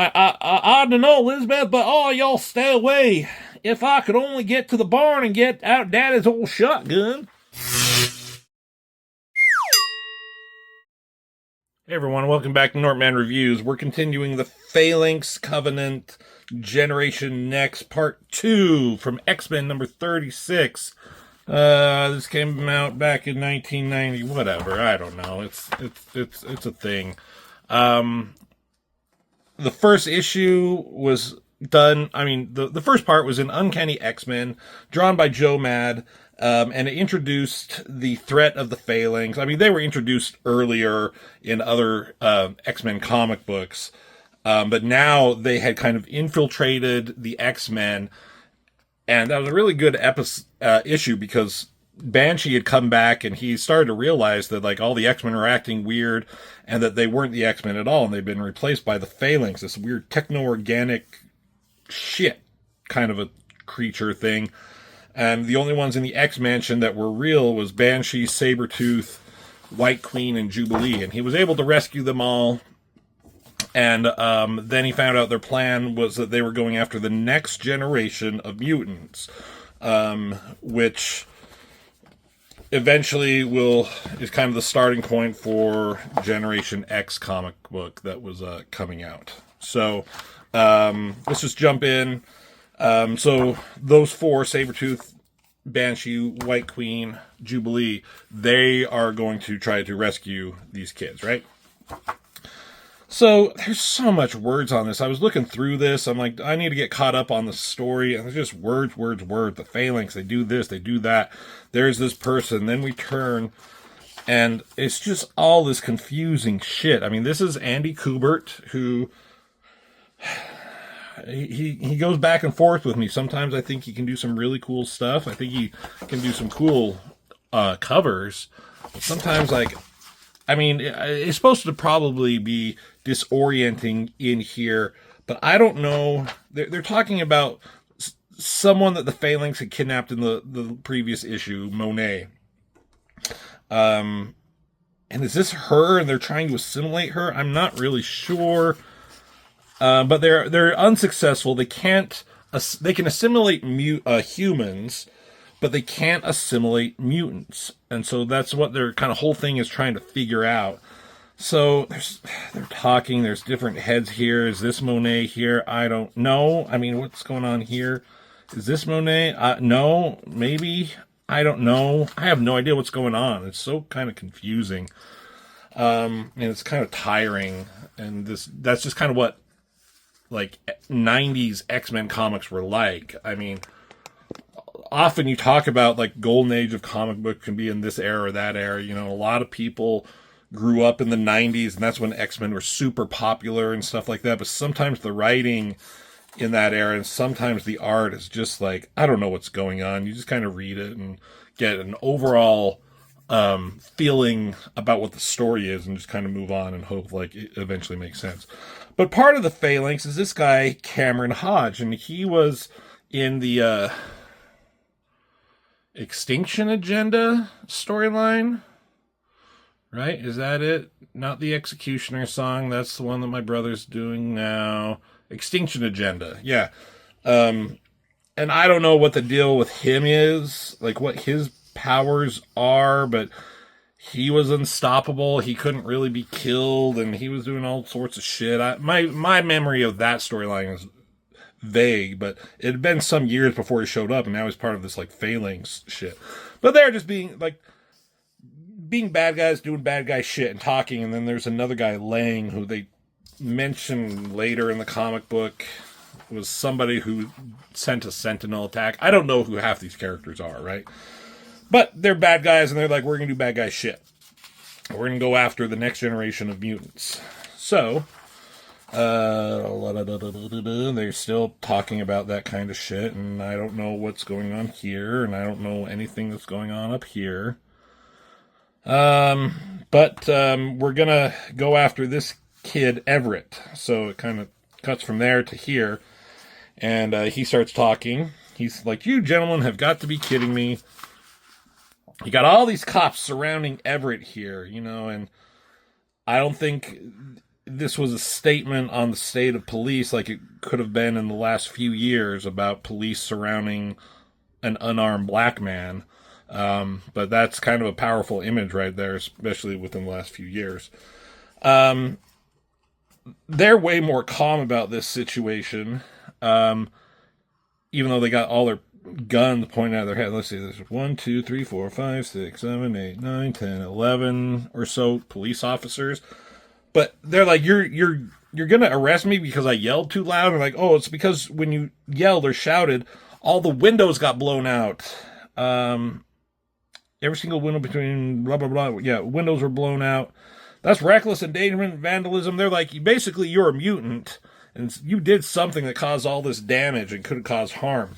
I don't know, Elizabeth, but oh, y'all stay away. If I could only get to the barn and get out Daddy's old shotgun. Hey everyone, welcome back to Nortman Reviews. We're continuing the Phalanx Covenant Generation Next Part 2 from X-Men number 36. This came out back in 1990, whatever, I don't know. It's a thing. The first issue was done, the first part was in Uncanny X-Men, drawn by Joe Mad, and it introduced the threat of the Phalanx. I mean, they were introduced earlier in other X-Men comic books, but now they had kind of infiltrated the X-Men, and that was a really good issue because Banshee had come back and he started to realize that like all the X-Men are acting weird and that they weren't the X-Men at all and they've been replaced by the Phalanx, this weird techno-organic shit kind of a creature thing. And the only ones in the X-Mansion that were real was Banshee, Sabretooth, White Queen, and Jubilee. And he was able to rescue them all. And then he found out their plan was that they were going after the next generation of mutants, which eventually is kind of the starting point for Generation X comic book that was coming out. So let's just jump in. So those four, Sabretooth, Banshee, White Queen, Jubilee, they are going to try to rescue these kids, right? So there's so much words on this. I was looking through this. I'm like, I need to get caught up on the story. And there's just words. The Phalanx, they do this, they do that. There's this person. Then we turn. And it's just all this confusing shit. I mean, this is Andy Kubert, who he goes back and forth with me. Sometimes I think he can do some really cool stuff. I think he can do some cool covers. But sometimes, it's supposed to probably be disorienting in here, but I don't know. They're talking about someone that the Phalanx had kidnapped in the previous issue, Monet. And is this her and they're trying to assimilate her? I'm not really sure. But they're unsuccessful. They can assimilate humans, but they can't assimilate mutants. And so that's what their kind of whole thing is trying to figure out. So they're talking, there's different heads here. Is this Monet here? I don't know. I mean, what's going on here? Is this Monet? No, maybe. I don't know. I have no idea what's going on. It's so kind of confusing. And it's kind of tiring. And that's just kind of what like 90s X-Men comics were like. I mean, often you talk about like golden age of comic book can be in this era or that era. You know, a lot of people grew up in the 90s and that's when X-Men were super popular and stuff like that. But sometimes the writing in that era and sometimes the art is just like, I don't know what's going on. You just kind of read it and get an overall feeling about what the story is and just kind of move on and hope like it eventually makes sense. But part of the Phalanx is this guy, Cameron Hodge, and he was in the Extinction Agenda storyline, right? Is that it? Not the Executioner song. That's the one that my brother's doing now. Extinction Agenda, yeah. And I don't know what the deal with him is, like what his powers are, but he was unstoppable. He couldn't really be killed, and he was doing all sorts of shit. My memory of that storyline is vague, but it had been some years before he showed up, and now he's part of this like Phalanx shit. But they're just being bad guys, doing bad guy shit and talking, and then there's another guy, Lang, who they mention later in the comic book was somebody who sent a Sentinel attack. I don't know who half these characters are, right? But they're bad guys, and they're like, we're going to do bad guy shit. We're going to go after the next generation of mutants. So, they're still talking about that kind of shit, and I don't know what's going on here, and I don't know anything that's going on up here. But we're going to go after this kid, Everett. So it kind of cuts from there to here, and he starts talking. He's like, you gentlemen have got to be kidding me. You got all these cops surrounding Everett here, you know, and I don't think this was a statement on the state of police, like it could have been in the last few years about police surrounding an unarmed black man. But that's kind of a powerful image right there, especially within the last few years. They're way more calm about this situation, even though they got all their guns pointing out of their head. Let's see, there's 1, 2, 3, 4, 5, 6, 7, 8, 9, 10, 11 or so police officers. But they're like, you're gonna arrest me because I yelled too loud? And like, oh, it's because when you yelled or shouted, all the windows got blown out. Every single window between blah, blah, blah. Yeah, windows were blown out. That's reckless endangerment, vandalism. They're like, basically, you're a mutant, and you did something that caused all this damage and could have caused harm.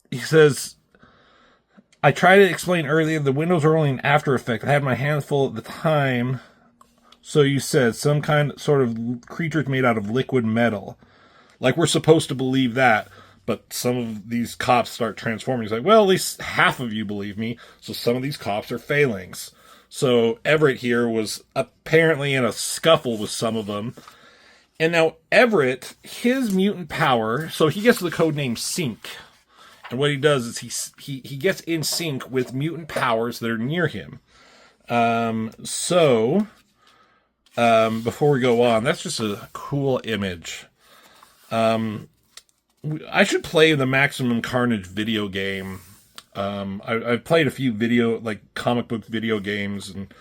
He says, I tried to explain earlier, the windows are only an after effect. I had my hands full at the time. So you said some sort of creatures made out of liquid metal. Like we're supposed to believe that. But some of these cops start transforming. He's like, well, at least half of you believe me. So some of these cops are Phalanx. So Everett here was apparently in a scuffle with some of them. And now Everett, his mutant power, so he gets the code name Sync. And what he does is he gets in sync with mutant powers that are near him. Before we go on, that's just a cool image. I should play the Maximum Carnage video game. I've played a few comic book video games, and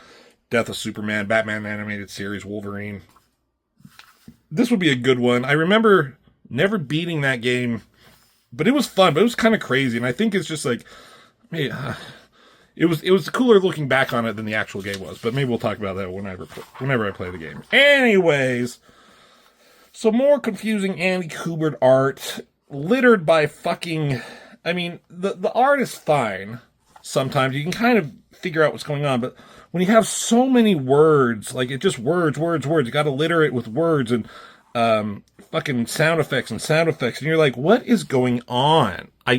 Death of Superman, Batman animated series, Wolverine. This would be a good one. I remember never beating that game, but it was fun, but it was kind of crazy, and I think it's just like, it was cooler looking back on it than the actual game was, but maybe we'll talk about that whenever I play the game. Anyways, so more confusing Andy Kubert art, littered by fucking, I mean, the art is fine. Sometimes you can kind of figure out what's going on, but when you have so many words, like it just words, you got to litter it with words and fucking sound effects, and you're like, what is going on? I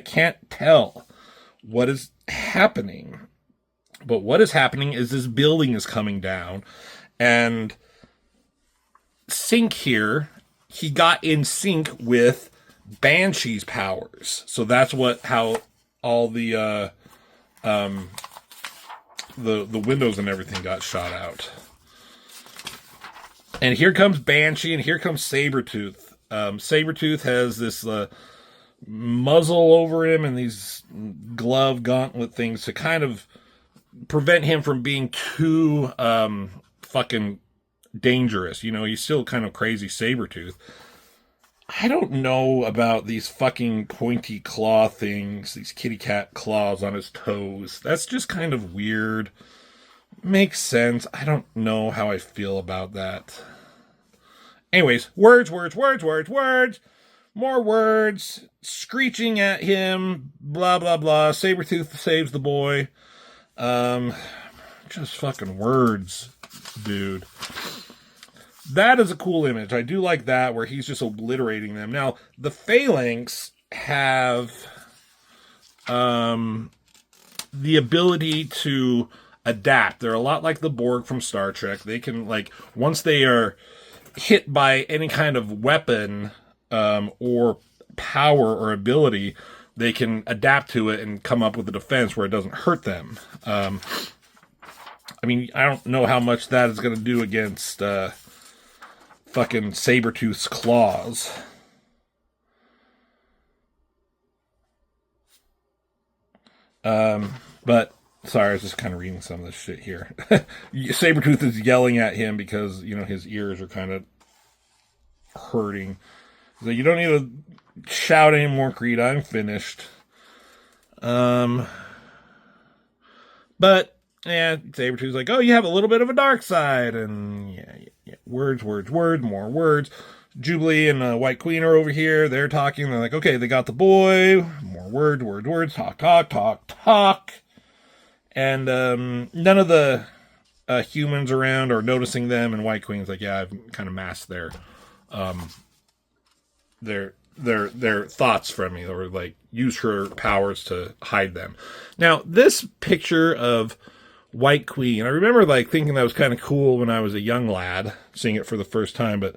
can't tell what is happening. But what is happening is this building is coming down, and Sync here, he got in sync with Banshee's powers. So that's how all the windows and everything got shot out. And here comes Banshee, and here comes Sabretooth. Sabretooth has this muzzle over him and these glove gauntlet things to kind of prevent him from being too fucking dangerous. You know, he's still kind of crazy Sabretooth. I don't know about these fucking pointy claw things, these kitty cat claws on his toes. That's just kind of weird. Makes sense. I don't know how I feel about that. Anyways, words. More words. Screeching at him. Blah, blah, blah. Sabretooth saves the boy. Just fucking words, dude. That is a cool image. I do like that, where he's just obliterating them. Now, the Phalanx have the ability to adapt. They're a lot like the Borg from Star Trek. They can, like, once they are hit by any kind of weapon or power or ability, they can adapt to it and come up with a defense where it doesn't hurt them. I mean, I don't know how much that is going to do against fucking Sabretooth's claws. But, sorry, I was just kind of reading some of this shit here. Sabretooth is yelling at him because, you know, his ears are kind of hurting. So you don't need to shout anymore, Creed. I'm finished. But, yeah, Sabretooth's like, oh, you have a little bit of a dark side. And, yeah. Words, more words. Jubilee and White Queen are over here. They're talking. They're like, okay, they got the boy. More words. Talk. And none of the humans around are noticing them. And White Queen's like, yeah, I've kind of masked their thoughts from me, or like use her powers to hide them. Now, this picture of White Queen. I remember like thinking that was kind of cool when I was a young lad, seeing it for the first time, but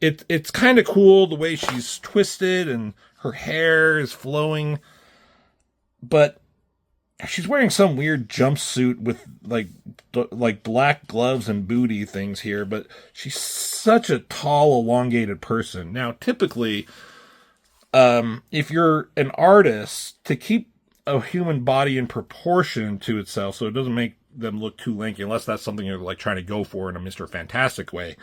it's kind of cool the way she's twisted and her hair is flowing, but she's wearing some weird jumpsuit with like black gloves and booty things here, but she's such a tall, elongated person. Now, typically, if you're an artist, to keep a human body in proportion to itself so it doesn't make them look too lanky, unless that's something you're like trying to go for in a Mr. Fantastic way,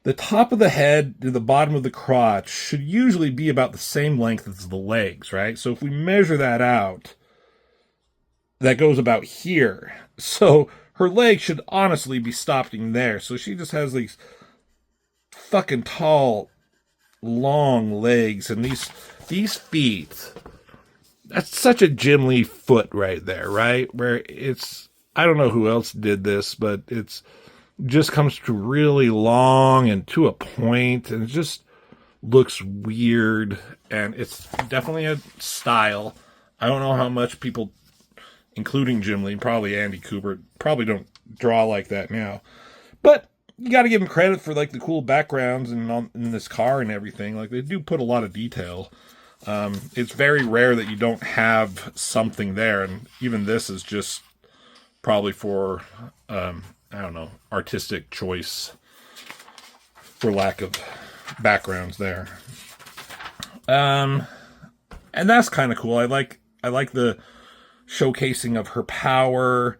the top of the head to the bottom of the crotch should usually be about the same length as the legs, right? So if we measure that out, that goes about here. So her legs should honestly be stopping there. So she just has these fucking tall, long legs, and these feet. That's such a Jim Lee foot right there, right? Where it's, I don't know who else did this, but it's just comes to really long and to a point, and it just looks weird, and it's definitely a style. I don't know how much people, including Jim Lee, probably Andy Kubert, probably don't draw like that now. But you got to give them credit for like the cool backgrounds and in this car and everything. Like they do put a lot of detail. It's very rare that you don't have something there, and even this is just probably for I don't know, artistic choice, for lack of backgrounds there. And that's kind of cool. I like the showcasing of her power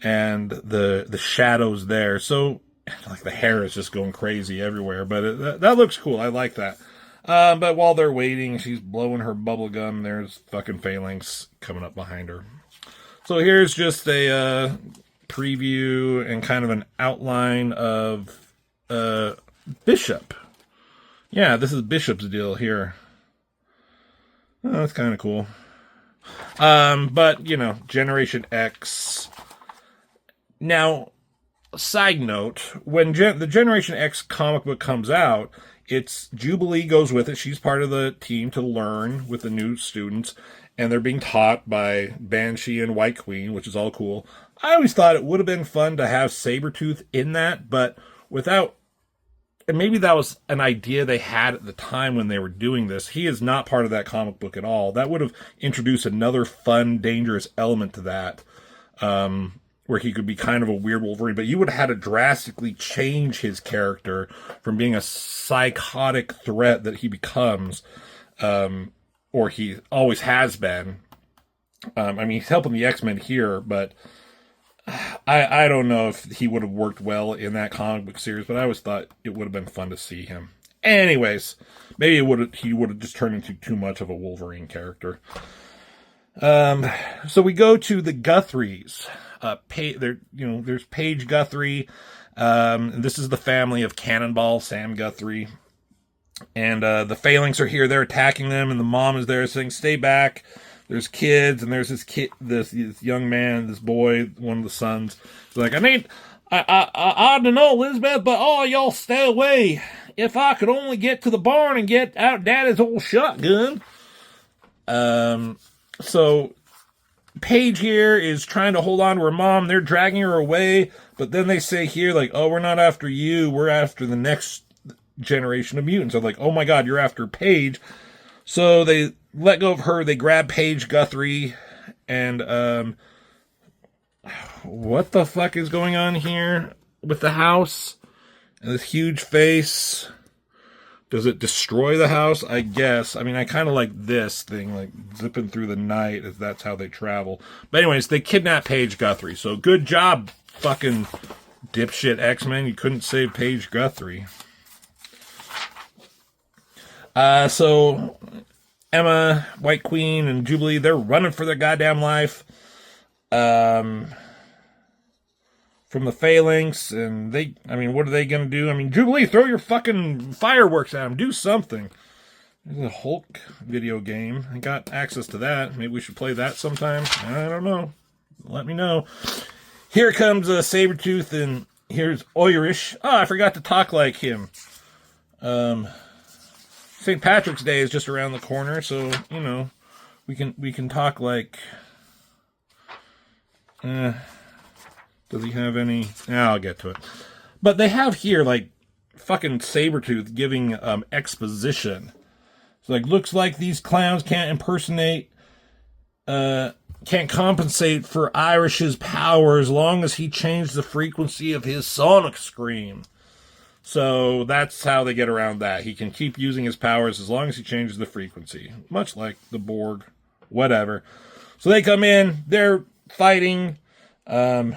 and the shadows there. So like the hair is just going crazy everywhere, but that looks cool. I like that. But while they're waiting, she's blowing her bubble gum. There's fucking Phalanx coming up behind her. So here's just a preview and kind of an outline of Bishop. Yeah, this is Bishop's deal here. Oh, that's kind of cool. But, you know, Generation X. Now, side note, when the Generation X comic book comes out, it's Jubilee goes with it. She's part of the team to learn with the new students, and they're being taught by Banshee and White Queen, which is all cool. I always thought it would have been fun to have Sabretooth in that, but without, and maybe that was an idea they had at the time when they were doing this. He is not part of that comic book at all. That would have introduced another fun, dangerous element to that, where he could be kind of a weird Wolverine, but you would have had to drastically change his character from being a psychotic threat that he becomes, or he always has been. I mean, he's helping the X-Men here, but I don't know if he would have worked well in that comic book series, but I always thought it would have been fun to see him. Anyways, maybe he would have just turned into too much of a Wolverine character. So we go to the Guthries. There's Paige Guthrie. This is the family of Cannonball, Sam Guthrie. And the Phalanx are here. They're attacking them, and the mom is there saying, "Stay back." There's kids, and there's this young man, this boy, one of the sons. He's like, I don't know, Elizabeth, but oh, y'all stay away. If I could only get to the barn and get out Daddy's old shotgun. So Paige here is trying to hold on to her mom. They're dragging her away, but then they say here, like, oh, we're not after you. We're after the next generation of mutants. I'm like, oh my God, you're after Paige. So they let go of her. They grab Paige Guthrie, and what the fuck is going on here with the house and this huge face? Does it destroy the house? I guess. I mean, I kind of like this thing, like zipping through the night, if that's how they travel. But anyways, they kidnap Paige Guthrie. So good job, fucking dipshit X-Men. You couldn't save Paige Guthrie. So Emma, White Queen, and Jubilee, they're running for their goddamn life. From the Phalanx, and what are they going to do? I mean, Jubilee, throw your fucking fireworks at them. Do something. There's a Hulk video game. I got access to that. Maybe we should play that sometime. I don't know. Let me know. Here comes Sabretooth, and here's Irish. Oh, I forgot to talk like him. St. Patrick's Day is just around the corner, so, you know, we can talk like... Does he have any? Yeah, I'll get to it. But they have here, like, fucking Sabretooth giving exposition. It's like, looks like these clowns can't compensate for Irish's power as long as he changed the frequency of his sonic scream. So that's how they get around that. He can keep using his powers as long as he changes the frequency. Much like the Borg. Whatever. So they come in. They're fighting. White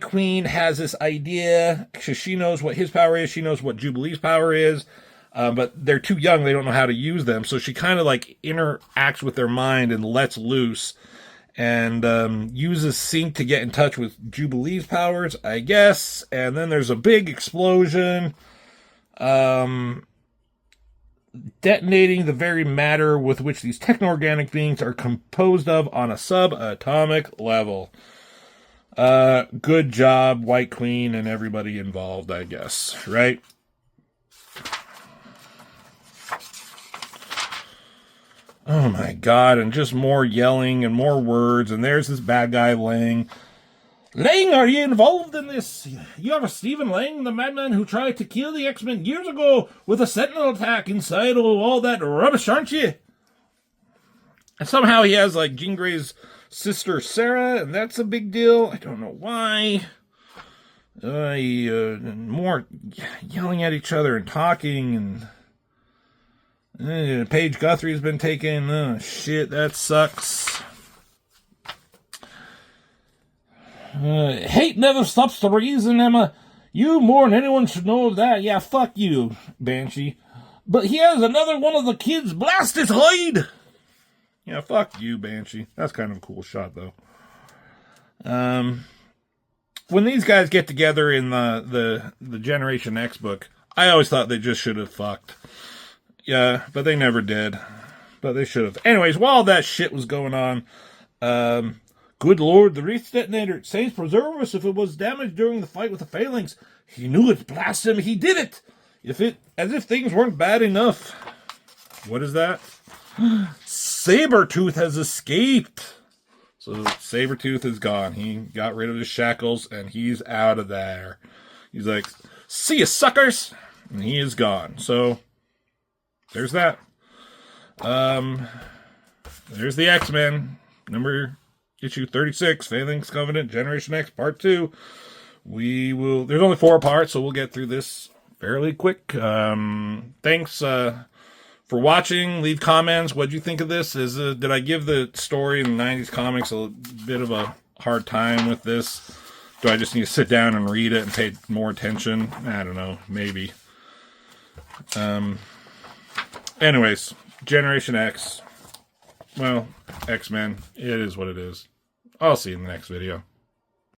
Queen has this idea. Because she knows what his power is. She knows what Jubilee's power is. But they're too young. They don't know how to use them. So she kind of like interacts with their mind and lets loose. And uses Sync to get in touch with Jubilee's powers, I guess. And then there's a big explosion. Detonating the very matter with which these techno-organic beings are composed of on a subatomic level. Good job, White Queen and everybody involved, I guess. Right? Oh my god, and just more yelling and more words, and there's this bad guy Lang. Lang, are you involved in this? You are Stephen Lang, the madman who tried to kill the X-Men years ago with a Sentinel attack inside of all that rubbish, aren't you? And somehow he has, like, Jean Grey's sister Sarah, and that's a big deal. I don't know why. More yelling at each other and talking, and... Paige Guthrie's been taken. Oh, shit, that sucks. Hate never stops to reason, Emma. You more than anyone should know that. Yeah, fuck you, Banshee. But here's another one of the kids. Blast his hide! Yeah, fuck you, Banshee. That's kind of a cool shot, though. When these guys get together in the Generation X book, I always thought they just should have fucked. Yeah, but they never did. But they should have. Anyways, while that shit was going on, good lord, the Wraith detonator, saints preserve us if it was damaged during the fight with the Phalanx. He knew it, blast him, he did it! As if things weren't bad enough. What is that? Sabretooth has escaped! So Sabretooth is gone. He got rid of his shackles, and he's out of there. He's like, see ya, suckers! And he is gone. So... there's that. There's the X-Men. Issue 36, Phalanx Covenant, Generation X, Part 2. There's only 4 parts, so we'll get through this fairly quick. Thanks for watching. Leave comments. What'd you think of this? Did I give the story in the 90s comics a bit of a hard time with this? Do I just need to sit down and read it and pay more attention? I don't know. Maybe. Anyways, Generation X. Well, X-Men. It is what it is. I'll see you in the next video.